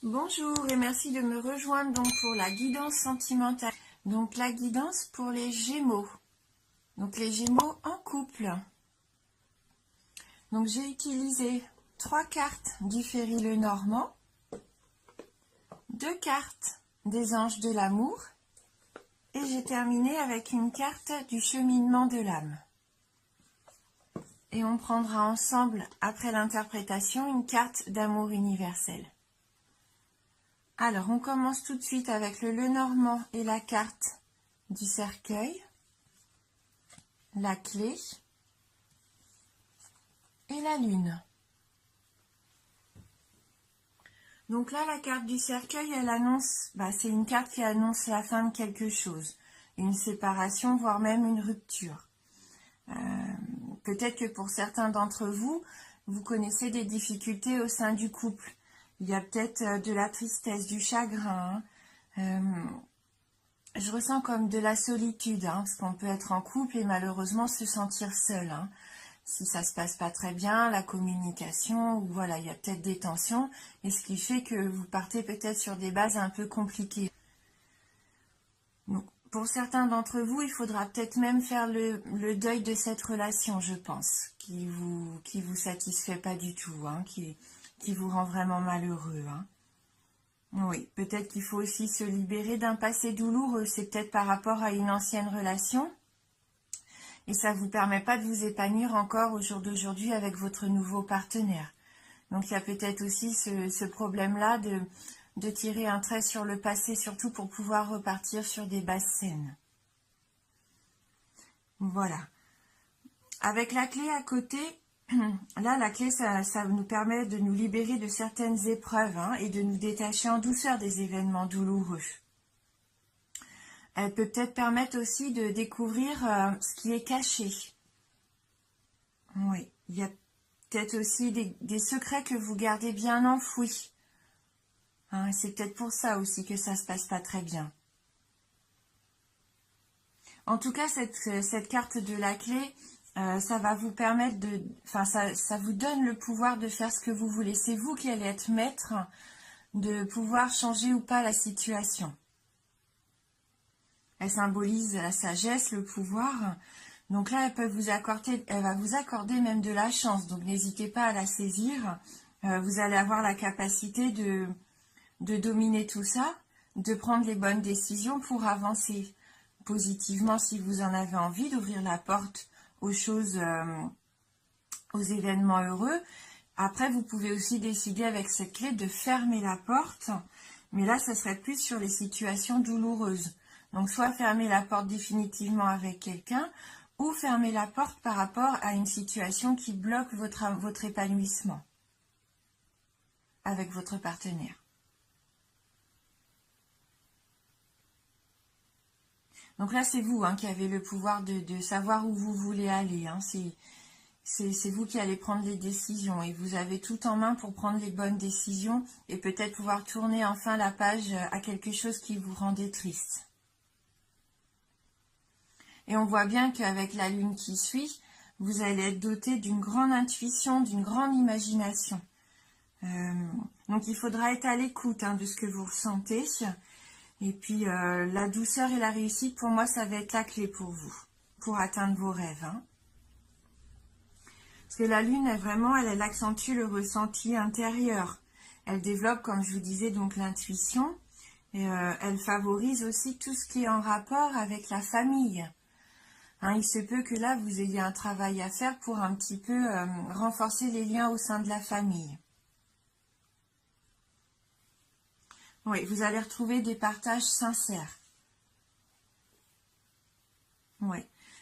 Bonjour et merci de me rejoindre donc pour la guidance sentimentale. Donc la guidance pour les Gémeaux. Donc les Gémeaux en couple. Donc j'ai utilisé 3 cartes du Ferry Lenormand, 2 cartes des Anges de l'amour et j'ai terminé avec une carte du cheminement de l'âme. Et on prendra ensemble, après l'interprétation, une carte d'amour universel. Alors, on commence tout de suite avec le Lenormand et la carte du cercueil, la clé et la lune. Donc là, la carte du cercueil, elle annonce, c'est une carte qui annonce la fin de quelque chose, une séparation, voire même une rupture. Peut-être que pour certains d'entre vous, vous connaissez des difficultés au sein du couple. Il y a peut-être de la tristesse, du chagrin. Je ressens comme de la solitude, parce qu'on peut être en couple et malheureusement se sentir seul. Si ça se passe pas très bien, la communication, ou voilà, il y a peut-être des tensions, et ce qui fait que vous partez peut-être sur des bases un peu compliquées. Donc, pour certains d'entre vous, il faudra peut-être même faire le deuil de cette relation, je pense, qui vous satisfait pas du tout, qui vous rend vraiment malheureux. Oui, peut-être qu'il faut aussi se libérer d'un passé douloureux, c'est peut-être par rapport à une ancienne relation, et ça ne vous permet pas de vous épanouir encore au jour d'aujourd'hui avec votre nouveau partenaire. Donc il y a peut-être aussi ce problème-là de tirer un trait sur le passé, surtout pour pouvoir repartir sur des bases saines. Voilà. Avec la clé à côté, là la clé ça nous permet de nous libérer de certaines épreuves et de nous détacher en douceur des événements douloureux. Elle peut peut-être permettre aussi de découvrir ce qui est caché. Oui, il y a peut-être aussi des secrets que vous gardez bien enfouis. C'est peut-être pour ça aussi que ça se passe pas très bien. En tout cas, cette carte de la clé, ça va vous permettre ça vous donne le pouvoir de faire ce que vous voulez. C'est vous qui allez être maître de pouvoir changer ou pas la situation. Elle symbolise la sagesse, le pouvoir. Donc là, elle va vous accorder même de la chance. Donc n'hésitez pas à la saisir. Vous allez avoir la capacité de dominer tout ça, de prendre les bonnes décisions pour avancer positivement si vous en avez envie, d'ouvrir la porte aux choses, aux événements heureux. Après, vous pouvez aussi décider avec cette clé de fermer la porte. Mais là, ça serait plus sur les situations douloureuses. Donc, soit fermer la porte définitivement avec quelqu'un, ou fermer la porte par rapport à une situation qui bloque votre épanouissement avec votre partenaire. Donc là, c'est vous qui avez le pouvoir de savoir où vous voulez aller. C'est vous qui allez prendre les décisions et vous avez tout en main pour prendre les bonnes décisions et peut-être pouvoir tourner enfin la page à quelque chose qui vous rendait triste. Et on voit bien qu'avec la lune qui suit, vous allez être doté d'une grande intuition, d'une grande imagination. Donc il faudra être à l'écoute de ce que vous ressentez. Et puis la douceur et la réussite, pour moi, ça va être la clé pour vous, pour atteindre vos rêves. Parce que la lune, elle accentue le ressenti intérieur. Elle développe, comme je vous disais, donc l'intuition. Et elle favorise aussi tout ce qui est en rapport avec la famille. Il se peut que là, vous ayez un travail à faire pour un petit peu renforcer les liens au sein de la famille. Oui, vous allez retrouver des partages sincères. Oui.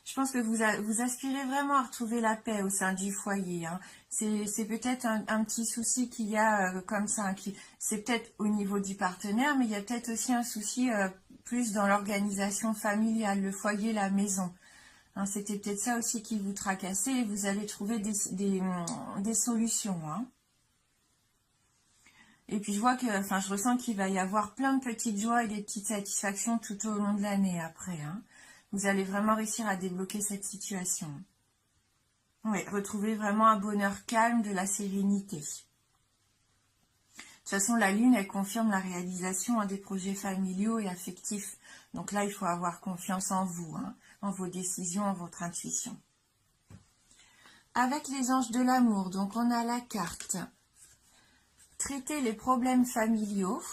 Je pense que vous aspirez vraiment à retrouver la paix au sein du foyer. C'est peut-être un petit souci qu'il y a comme ça. C'est peut-être au niveau du partenaire, mais il y a peut-être aussi un souci plus dans l'organisation familiale, le foyer, la maison. C'était peut-être ça aussi qui vous tracassait et vous allez trouver des solutions. Et puis je vois je ressens qu'il va y avoir plein de petites joies et des petites satisfactions tout au long de l'année après. Vous allez vraiment réussir à débloquer cette situation. Oui, retrouver vraiment un bonheur calme, de la sérénité. toute façon, la Lune, elle confirme la réalisation des projets familiaux et affectifs. Donc là, il faut avoir confiance en vous, hein, en vos décisions, en votre intuition. Avec les anges de l'amour, donc on a la carte « Traiter les problèmes familiaux ».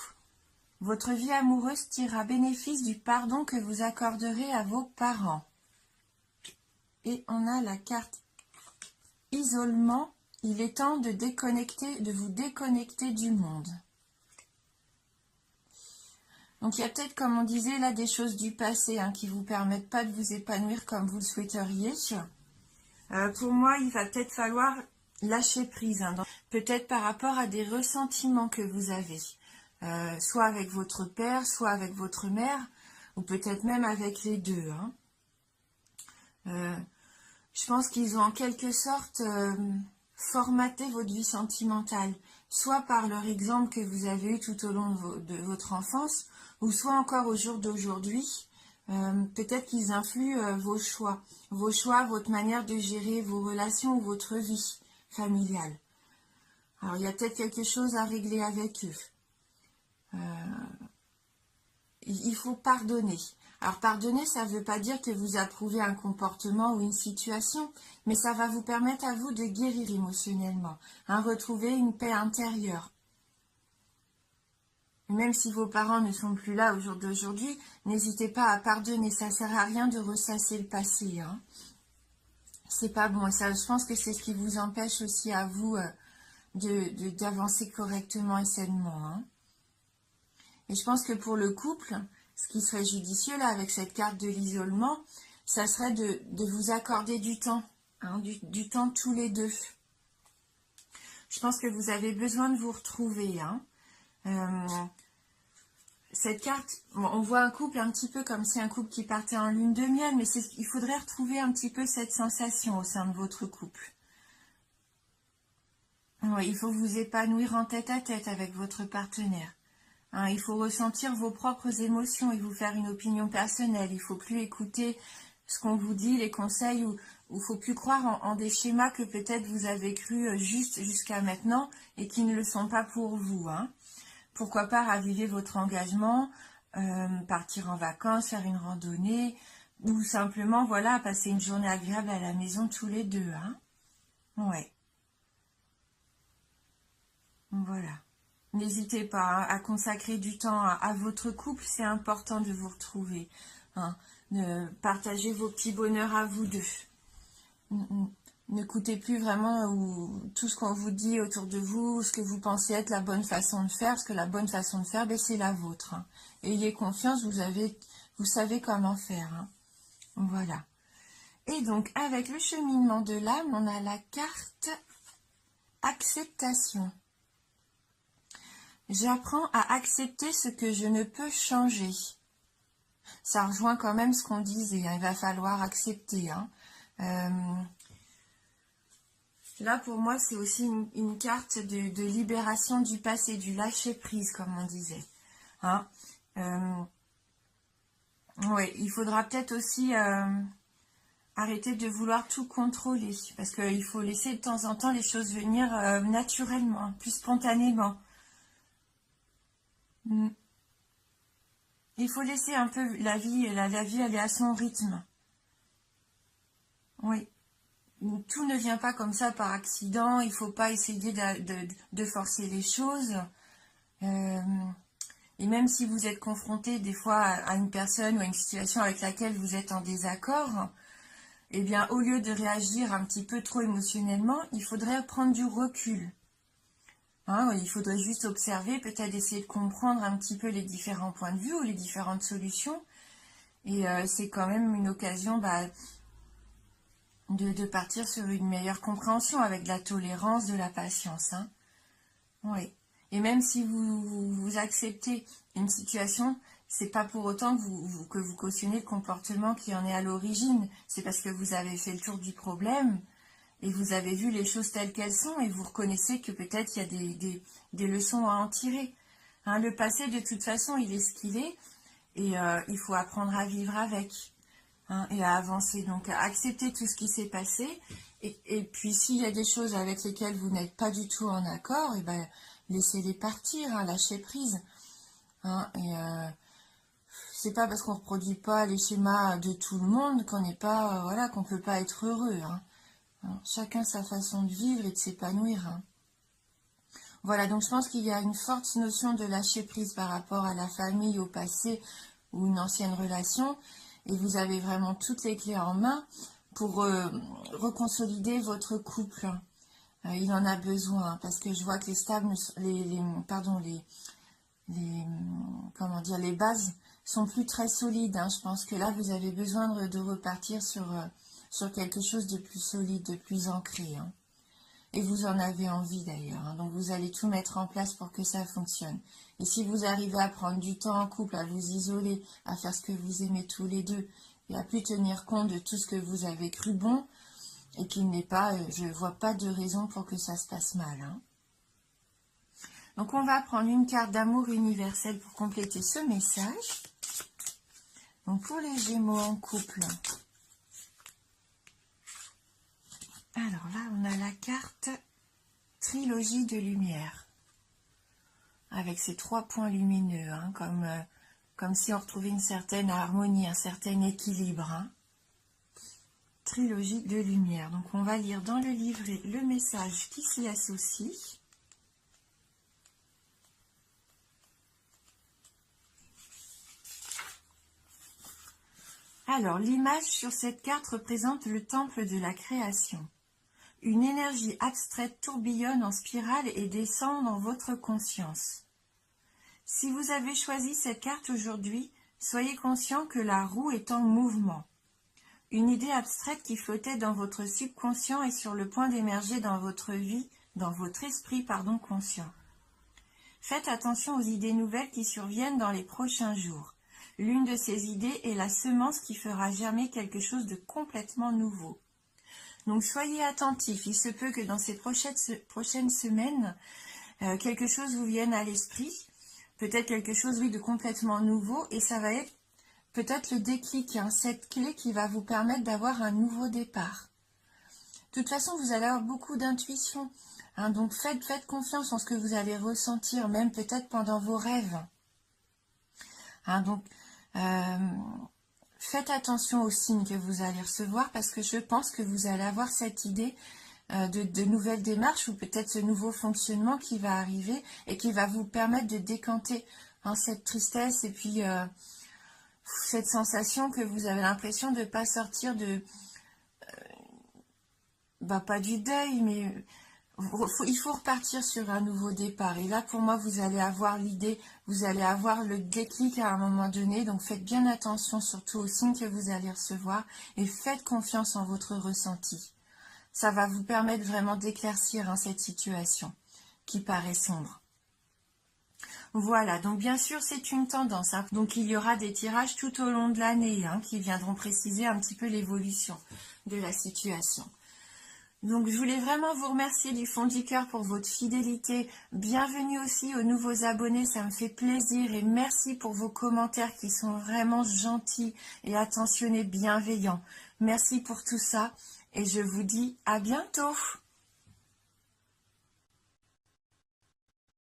Votre vie amoureuse tirera bénéfice du pardon que vous accorderez à vos parents. Et on a la carte « Isolement ». Il est temps de vous déconnecter du monde. Donc il y a peut-être, comme on disait là, des choses du passé qui ne vous permettent pas de vous épanouir comme vous le souhaiteriez. Pour moi, il va peut-être falloir lâcher prise, peut-être par rapport à des ressentiments que vous avez, soit avec votre père, soit avec votre mère, ou peut-être même avec les deux. Je pense qu'ils ont en quelque sorte formaté votre vie sentimentale, soit par leur exemple que vous avez eu tout au long de votre enfance, ou soit encore au jour d'aujourd'hui. Peut-être qu'ils influent vos choix, votre manière de gérer vos relations ou votre vie familiale. Alors, il y a peut-être quelque chose à régler avec eux. Il faut pardonner. Alors, pardonner, ça ne veut pas dire que vous approuvez un comportement ou une situation, mais ça va vous permettre à vous de guérir émotionnellement, retrouver une paix intérieure. Même si vos parents ne sont plus là au jour d'aujourd'hui, n'hésitez pas à pardonner. Ça ne sert à rien de ressasser le passé. C'est pas bon. Et ça, je pense que c'est ce qui vous empêche aussi à vous d'avancer correctement et sainement. Et je pense que pour le couple, ce qui serait judicieux là avec cette carte de l'isolement, ça serait de vous accorder du temps, du temps tous les deux. Je pense que vous avez besoin de vous retrouver. Cette carte, on voit un couple un petit peu comme si un couple qui partait en lune de miel, mais il faudrait retrouver un petit peu cette sensation au sein de votre couple. Oui, il faut vous épanouir en tête-à-tête avec votre partenaire. Il faut ressentir vos propres émotions et vous faire une opinion personnelle. Il ne faut plus écouter ce qu'on vous dit, les conseils, ou il ne faut plus croire en des schémas que peut-être vous avez cru juste jusqu'à maintenant et qui ne le sont pas pour vous. Pourquoi pas raviver votre engagement, partir en vacances, faire une randonnée, ou simplement, voilà, passer une journée agréable à la maison tous les deux. Ouais. Voilà. N'hésitez pas à consacrer du temps à votre couple, c'est important de vous retrouver, de partager vos petits bonheurs à vous deux. N'écoutez plus vraiment tout ce qu'on vous dit autour de vous, ce que vous pensez être la bonne façon de faire, parce que la bonne façon de faire, c'est la vôtre. Ayez confiance, vous savez comment faire. Voilà. Et donc, avec le cheminement de l'âme, on a la carte acceptation. J'apprends à accepter ce que je ne peux changer. Ça rejoint quand même ce qu'on disait, il va falloir accepter. Là, pour moi, c'est aussi une carte de libération du passé, du lâcher-prise, comme on disait. Ouais, il faudra peut-être aussi arrêter de vouloir tout contrôler, parce qu'il faut laisser de temps en temps les choses venir naturellement, plus spontanément. Il faut laisser un peu la vie aller à son rythme. Oui. Tout ne vient pas comme ça par accident, il ne faut pas essayer de forcer les choses. Et même si vous êtes confronté des fois à une personne ou à une situation avec laquelle vous êtes en désaccord, eh bien au lieu de réagir un petit peu trop émotionnellement, il faudrait prendre du recul. Il faudrait juste observer, peut-être essayer de comprendre un petit peu les différents points de vue ou les différentes solutions. Et c'est quand même une occasion de partir sur une meilleure compréhension avec de la tolérance, de la patience. Oui. Et même si vous acceptez une situation, c'est pas pour autant que vous cautionnez le comportement qui en est à l'origine. C'est parce que vous avez fait le tour du problème et vous avez vu les choses telles qu'elles sont et vous reconnaissez que peut-être il y a des leçons à en tirer. Le passé, de toute façon, il est ce qu'il est et il faut apprendre à vivre avec et à avancer. Donc, à accepter tout ce qui s'est passé et puis s'il y a des choses avec lesquelles vous n'êtes pas du tout en accord, laissez-les partir, hein, lâchez prise. Hein, et c'est pas parce qu'on ne reproduit pas les schémas de tout le monde qu'on n'est pas, voilà, qu'on peut pas être heureux. Hein. Hein, chacun sa façon de vivre et de s'épanouir. Hein. Voilà, donc je pense qu'il y a une forte notion de lâcher prise par rapport à la famille, au passé ou une ancienne relation. Et vous avez vraiment toutes les clés en main pour reconsolider votre couple. Il en a besoin, hein, parce que je vois que les bases sont plus très solides. Hein. Je pense que là, vous avez besoin de repartir sur quelque chose de plus solide, de plus ancré. Hein. Et vous en avez envie d'ailleurs. Hein. Donc, vous allez tout mettre en place pour que ça fonctionne. Et si vous arrivez à prendre du temps en couple, à vous isoler, à faire ce que vous aimez tous les deux, et à plus tenir compte de tout ce que vous avez cru bon, et qu'il n'est pas, je ne vois pas de raison pour que ça se passe mal. Hein. Donc, on va prendre une carte d'amour universel pour compléter ce message. Donc, pour les Gémeaux en couple. Alors là, on a la carte Trilogie de lumière. Avec ces 3 points lumineux, hein, comme si on retrouvait une certaine harmonie, un certain équilibre. Hein. Trilogie de lumière. Donc, on va lire dans le livret le message qui s'y associe. Alors, l'image sur cette carte représente le temple de la création. Une énergie abstraite tourbillonne en spirale et descend dans votre conscience. Si vous avez choisi cette carte aujourd'hui, soyez conscient que la roue est en mouvement. Une idée abstraite qui flottait dans votre subconscient est sur le point d'émerger dans votre vie, dans votre esprit, conscient. Faites attention aux idées nouvelles qui surviennent dans les prochains jours. L'une de ces idées est la semence qui fera germer quelque chose de complètement nouveau. Donc soyez attentifs, il se peut que dans ces prochaines semaines, quelque chose vous vienne à l'esprit, peut-être quelque chose de complètement nouveau, et ça va être peut-être le déclic, hein, cette clé qui va vous permettre d'avoir un nouveau départ. De toute façon, vous allez avoir beaucoup d'intuition, hein, donc faites confiance en ce que vous allez ressentir, même peut-être pendant vos rêves. Hein, donc, faites attention aux signes que vous allez recevoir, parce que je pense que vous allez avoir cette idée de nouvelles démarches, ou peut-être ce nouveau fonctionnement qui va arriver et qui va vous permettre de décanter, hein, cette tristesse et puis cette sensation que vous avez l'impression de ne pas sortir de... pas du deuil, mais il faut repartir sur un nouveau départ. Et là, pour moi, vous allez avoir l'idée, vous allez avoir le déclic à un moment donné. Donc, faites bien attention surtout aux signes que vous allez recevoir et faites confiance en votre ressenti. Ça va vous permettre vraiment d'éclaircir, hein, cette situation qui paraît sombre. Voilà, donc bien sûr, c'est une tendance. Hein. Donc, il y aura des tirages tout au long de l'année, hein, qui viendront préciser un petit peu l'évolution de la situation. Donc, je voulais vraiment vous remercier du fond du cœur pour votre fidélité. Bienvenue aussi aux nouveaux abonnés, ça me fait plaisir. Et merci pour vos commentaires qui sont vraiment gentils et attentionnés, bienveillants. Merci pour tout ça et je vous dis à bientôt.